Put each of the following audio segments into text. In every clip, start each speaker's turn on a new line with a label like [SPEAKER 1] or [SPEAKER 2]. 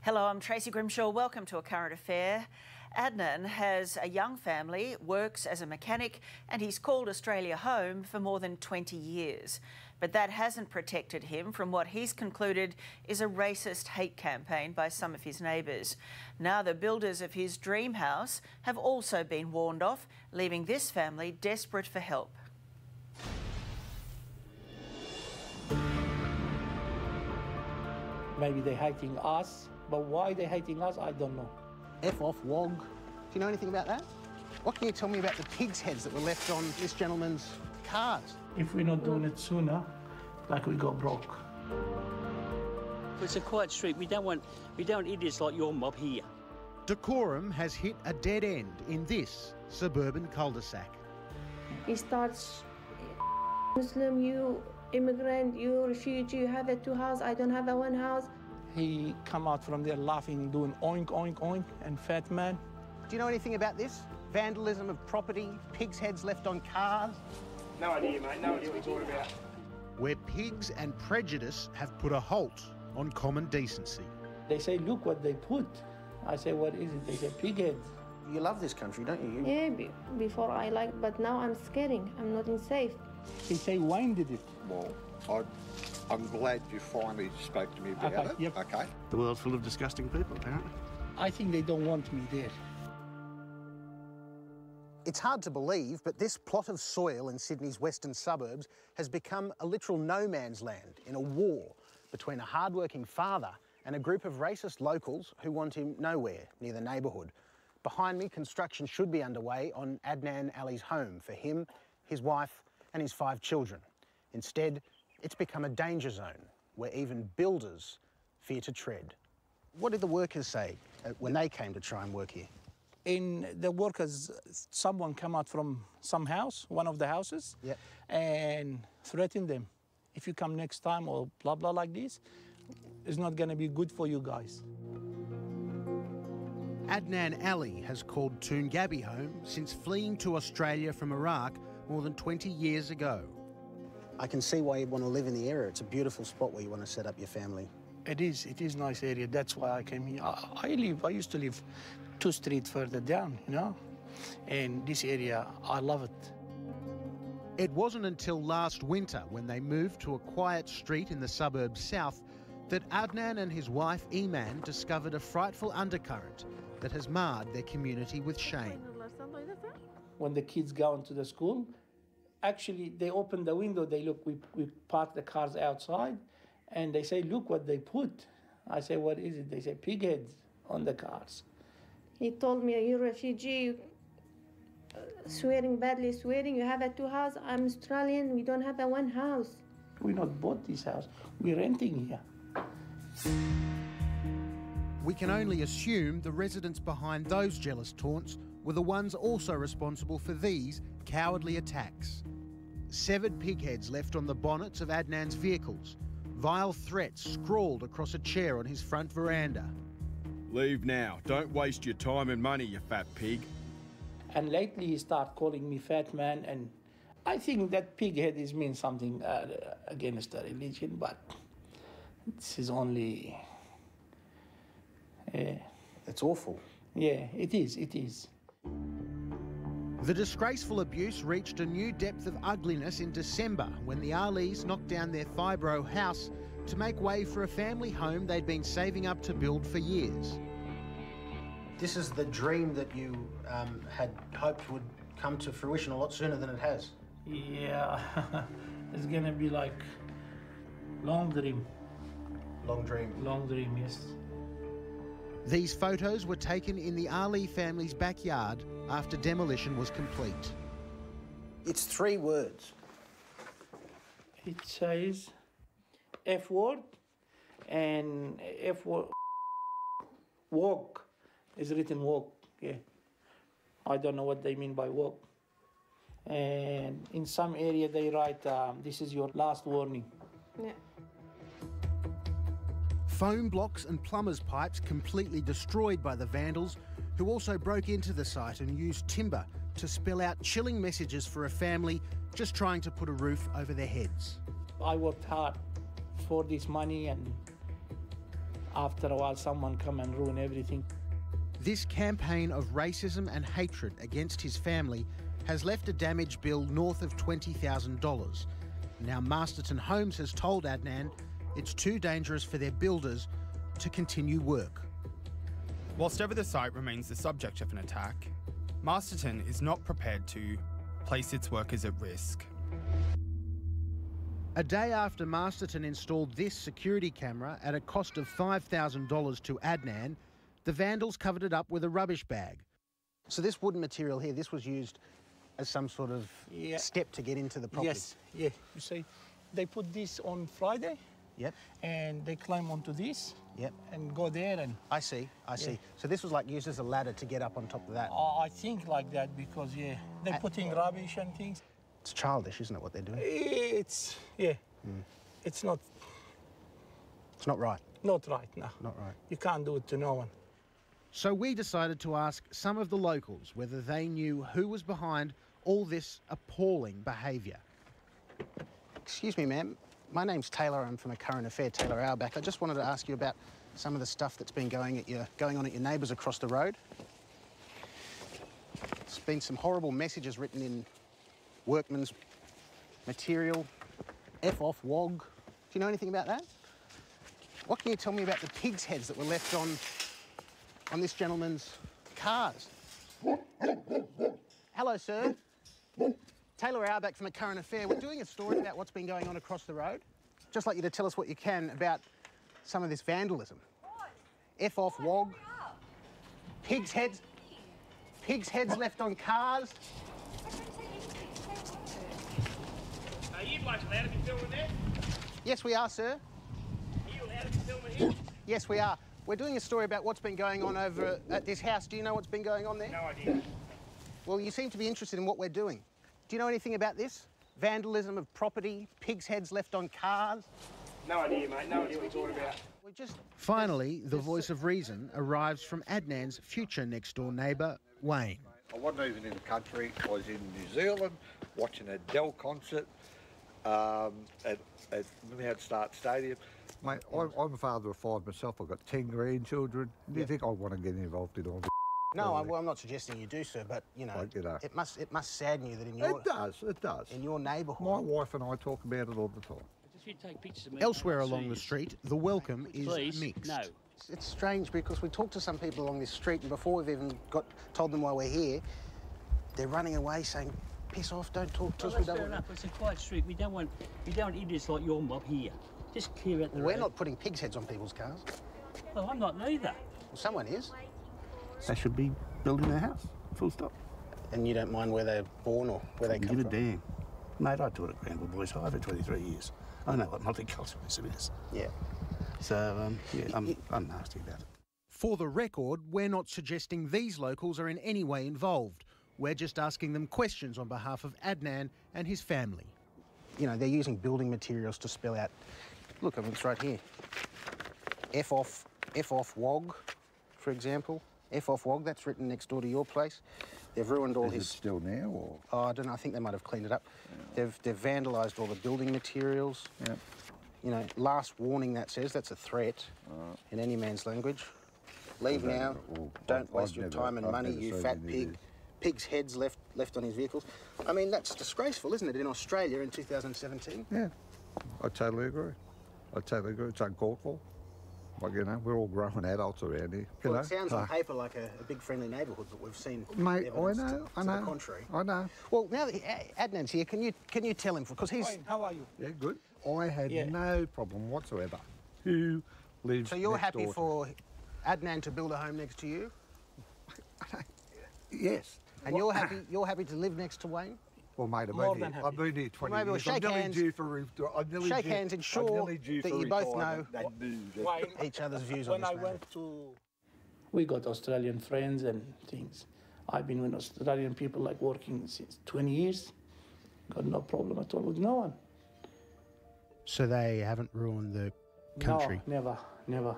[SPEAKER 1] Hello, I'm Tracy Grimshaw. Welcome to A Current Affair. Adnan has a young family, works as a mechanic, and he's called Australia home for more than 20 years. But that hasn't protected him from what he's concluded is a racist hate campaign by some of his neighbours. Now the builders of his dream house have also been warned off, leaving this family desperate for help.
[SPEAKER 2] Maybe they're hating us, but why they're hating us, I don't know.
[SPEAKER 3] F off, wog. Do you know anything about that? What can you tell me about the pig's heads that were left on this gentleman's cars?
[SPEAKER 2] If we're not doing it sooner, like we go broke.
[SPEAKER 4] It's a quiet street. We don't idiots like your mob here.
[SPEAKER 5] Decorum has hit a dead end in this suburban cul-de-sac.
[SPEAKER 6] He starts, Muslim, you immigrant, you refugee, you have a two house, I don't have a one house.
[SPEAKER 2] He come out from there laughing, doing oink, oink, oink, and fat man.
[SPEAKER 3] Do you know anything about this? Vandalism of property, pig's heads left on cars?
[SPEAKER 7] No idea, mate. No idea what you're talking about.
[SPEAKER 5] Where pigs and prejudice have put a halt on common decency.
[SPEAKER 2] They say, look what they put. I say, what is it? They say, pig heads.
[SPEAKER 3] You love this country, don't you?
[SPEAKER 6] Yeah, before I like, but now I'm scaring. I'm not in safe.
[SPEAKER 2] He say, Wayne did it.
[SPEAKER 8] Well, I'm glad you finally spoke to me about it.
[SPEAKER 2] Yep.
[SPEAKER 8] Okay.
[SPEAKER 7] The world's full of disgusting people, apparently.
[SPEAKER 2] I think they don't want me there.
[SPEAKER 3] It's hard to believe, but this plot of soil in Sydney's western suburbs has become a literal no man's land in a war between a hard-working father and a group of racist locals who want him nowhere near the neighbourhood. Behind me, construction should be underway on Adnan Ali's home for him, his wife and his 5 children. Instead, it's become a danger zone where even builders fear to tread. What did the workers say when they came to try and work here?
[SPEAKER 2] In the workers, someone come out from some house, one of the houses, and threatened them. If you come next time or blah, blah like this, it's not going to be good for you guys.
[SPEAKER 5] Adnan Ali has called Toongabbie home since fleeing to Australia from Iraq more than 20 years ago.
[SPEAKER 3] I can see why you'd want to live in the area. It's a beautiful spot where you want to set up your family.
[SPEAKER 2] It is a nice area. That's why I came here. I used to live 2 streets further down, you know, and this area, I love it.
[SPEAKER 5] It wasn't until last winter, when they moved to a quiet street in the suburbs south, that Adnan and his wife Iman discovered a frightful undercurrent that has marred their community with shame.
[SPEAKER 2] When the kids go into the school, actually they open the window, they look, we park the cars outside, and they say, look what they put. I say, what is it? They say, pig heads on the cars.
[SPEAKER 6] He told me, you're a refugee, badly swearing, you have a 2 house, I'm Australian, we don't have a 1 house.
[SPEAKER 2] We not bought this house, we're renting here.
[SPEAKER 5] We can only assume the residents behind those jealous taunts were the ones also responsible for these cowardly attacks. Severed pig heads left on the bonnets of Adnan's vehicles, vile threats scrawled across a chair on his front veranda.
[SPEAKER 9] Leave now. Don't waste your time and money, you fat pig.
[SPEAKER 2] And lately he started calling me fat man, and I think that pig head means something against the religion, but this is only...
[SPEAKER 3] It's awful.
[SPEAKER 2] Yeah, it is.
[SPEAKER 5] The disgraceful abuse reached a new depth of ugliness in December when the Alis knocked down their fibro house to make way for a family home they'd been saving up to build for years.
[SPEAKER 3] This is the dream that you had hoped would come to fruition a lot sooner than it has.
[SPEAKER 2] Yeah, it's gonna be like long dream.
[SPEAKER 3] Long dream.
[SPEAKER 2] Long dream, yes.
[SPEAKER 5] These photos were taken in the Ali family's backyard after demolition was complete.
[SPEAKER 3] It's 3 words.
[SPEAKER 2] It says F word and F word. Walk is written walk, yeah. I don't know what they mean by walk. And in some area they write, this is your last warning.
[SPEAKER 6] Yeah.
[SPEAKER 5] Foam blocks and plumbers' pipes completely destroyed by the vandals, who also broke into the site and used timber to spell out chilling messages for a family just trying to put a roof over their heads.
[SPEAKER 2] I worked hard for this money and after a while someone come and ruin everything.
[SPEAKER 5] This campaign of racism and hatred against his family has left a damage bill north of $20,000. Now Masterton Homes has told Adnan it's too dangerous for their builders to continue work.
[SPEAKER 10] Whilst ever the site remains the subject of an attack, Masterton is not prepared to place its workers at risk.
[SPEAKER 5] A day after Masterton installed this security camera at a cost of $5,000 to Adnan, the vandals covered it up with a rubbish bag. So this wooden material here, this was used as some sort of step to get into the property?
[SPEAKER 2] Yes, yeah. You see, they put this on Friday.
[SPEAKER 5] Yep.
[SPEAKER 2] And they climb onto this.
[SPEAKER 5] Yep.
[SPEAKER 2] And go there and...
[SPEAKER 5] I see. So this was like used as a ladder to get up on top of that?
[SPEAKER 2] I think like that because, they put in rubbish and things.
[SPEAKER 5] It's childish, isn't it, what they're doing?
[SPEAKER 2] It's, it's not...
[SPEAKER 5] It's not right?
[SPEAKER 2] Not right, no.
[SPEAKER 5] Not right.
[SPEAKER 2] You can't do it to no one.
[SPEAKER 5] So we decided to ask some of the locals whether they knew who was behind all this appalling behaviour. Excuse me, ma'am. My name's Taylor. I'm from A Current Affair, Taylor Auerbach. I just wanted to ask you about some of the stuff that's been going on at your neighbours across the road. There's been some horrible messages written in workman's material. F off, wog. Do you know anything about that? What can you tell me about the pig's heads that were left on this gentleman's cars? Hello, sir. Taylor Auerbach from A Current Affair. We're doing a story about what's been going on across the road. Just like you to tell us what you can about some of this vandalism. F off, wog. Pigs' heads left on cars.
[SPEAKER 7] Are you blokes allowed to be filming there?
[SPEAKER 5] Yes, we are, sir.
[SPEAKER 7] Are you allowed to be filming here?
[SPEAKER 5] Yes, we are. We're doing a story about what's been going on over at this house. Do you know what's been going on there?
[SPEAKER 7] No idea.
[SPEAKER 5] Well, you seem to be interested in what we're doing. Do you know anything about this? Vandalism of property, pigs' heads left on cars?
[SPEAKER 7] No idea, mate. No idea what you're talking about.
[SPEAKER 5] Finally, the voice of reason arrives from Adnan's future next-door neighbour, Wayne.
[SPEAKER 8] I wasn't even in the country. I was in New Zealand watching a Dell concert at Millard Start Stadium. Mate, I'm a father of 5 myself. I've got 10 grandchildren. Do you think I want to get involved in all this?
[SPEAKER 5] No, I'm not suggesting you do, sir, but, you know, it must sadden you that in your...
[SPEAKER 8] It does.
[SPEAKER 5] In your neighbourhood...
[SPEAKER 8] My wife and I talk about it all the time.
[SPEAKER 5] Elsewhere along the street, the welcome is mixed.
[SPEAKER 4] No.
[SPEAKER 5] It's strange because we talk to some people along this street and before we've even told them why we're here, they're running away saying, piss off, don't talk to us.
[SPEAKER 4] That's fair enough. It's a quiet street. We don't want idiots like your mob here. Just clear out the road.
[SPEAKER 5] We're not putting pigs' heads on people's cars.
[SPEAKER 4] Well, I'm not neither.
[SPEAKER 5] Well, someone is.
[SPEAKER 7] They should be building their house, full stop.
[SPEAKER 5] And you don't mind where they're born or where they come from?
[SPEAKER 7] Give a damn. Mate, I taught at Granville Boys High for 23 years. I know what multiculturalism is.
[SPEAKER 5] Yeah.
[SPEAKER 7] So, I'm nasty about it.
[SPEAKER 5] For the record, we're not suggesting these locals are in any way involved. We're just asking them questions on behalf of Adnan and his family. You know, they're using building materials to spell out... Look, I mean, it's right here. F off wog, for example. F off wog, that's written next door to your place. They've ruined all his...
[SPEAKER 8] Is it still now, or...?
[SPEAKER 5] Oh, I don't know, I think they might have cleaned it up. Yeah. They've vandalised all the building materials.
[SPEAKER 8] Yeah.
[SPEAKER 5] You know, last warning, that says, that's a threat in any man's language. Leave now, don't waste your time and money, you fat pig. Pigs' heads left on his vehicles. I mean, that's disgraceful, isn't it, in Australia in 2017?
[SPEAKER 8] Yeah, I totally agree. It's uncalled for. Like, you know, we're all grown adults around here.
[SPEAKER 5] Well, it sounds on paper like a big friendly neighbourhood, but we've seen
[SPEAKER 8] mate, I know.
[SPEAKER 5] the contrary.
[SPEAKER 8] I know.
[SPEAKER 5] Well, now that Adnan's here, can you tell him, because he's...
[SPEAKER 2] Wayne, how are you?
[SPEAKER 8] Yeah, good. I had no problem whatsoever. Who lives
[SPEAKER 5] So you're
[SPEAKER 8] next
[SPEAKER 5] happy
[SPEAKER 8] door
[SPEAKER 5] for Adnan to build a home next to you?
[SPEAKER 8] Yes.
[SPEAKER 5] And you're happy to live next to Wayne?
[SPEAKER 8] Well, mate, I've been here 20
[SPEAKER 5] maybe we'll
[SPEAKER 8] years.
[SPEAKER 5] shake hands. Shake hands and ensure that you both know each other's views on this matter.
[SPEAKER 2] We got Australian friends and things. I've been with Australian people like working since 20 years. Got no problem at all with no one.
[SPEAKER 5] So they haven't ruined the country?
[SPEAKER 2] No, never.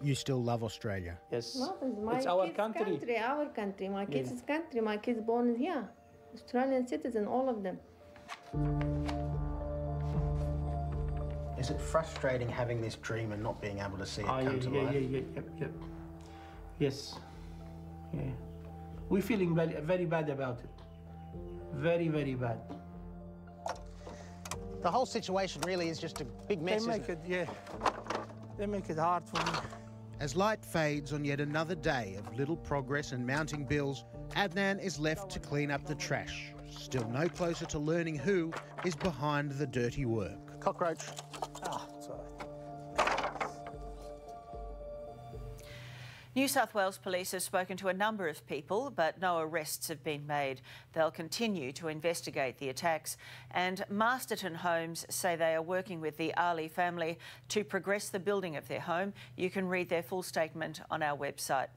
[SPEAKER 5] You still love Australia?
[SPEAKER 2] Yes.
[SPEAKER 6] No,
[SPEAKER 2] it's our country.
[SPEAKER 6] Our country. My kids' country. My kids born here. Australian citizen, all of them.
[SPEAKER 3] Is it frustrating having this dream and not being able to see it come to life?
[SPEAKER 2] Yep. Yes. Yeah. We're feeling very, very bad about it. Very, very bad.
[SPEAKER 3] The whole situation really is just a big mess,
[SPEAKER 2] They make it, yeah. They make it hard for me.
[SPEAKER 5] As light fades on yet another day of little progress and mounting bills, Adnan is left to clean up the trash, still no closer to learning who is behind the dirty work.
[SPEAKER 3] Cockroach.
[SPEAKER 2] Ah, sorry.
[SPEAKER 1] New South Wales Police have spoken to a number of people, but no arrests have been made. They'll continue to investigate the attacks. And Masterton Homes say they are working with the Ali family to progress the building of their home. You can read their full statement on our website.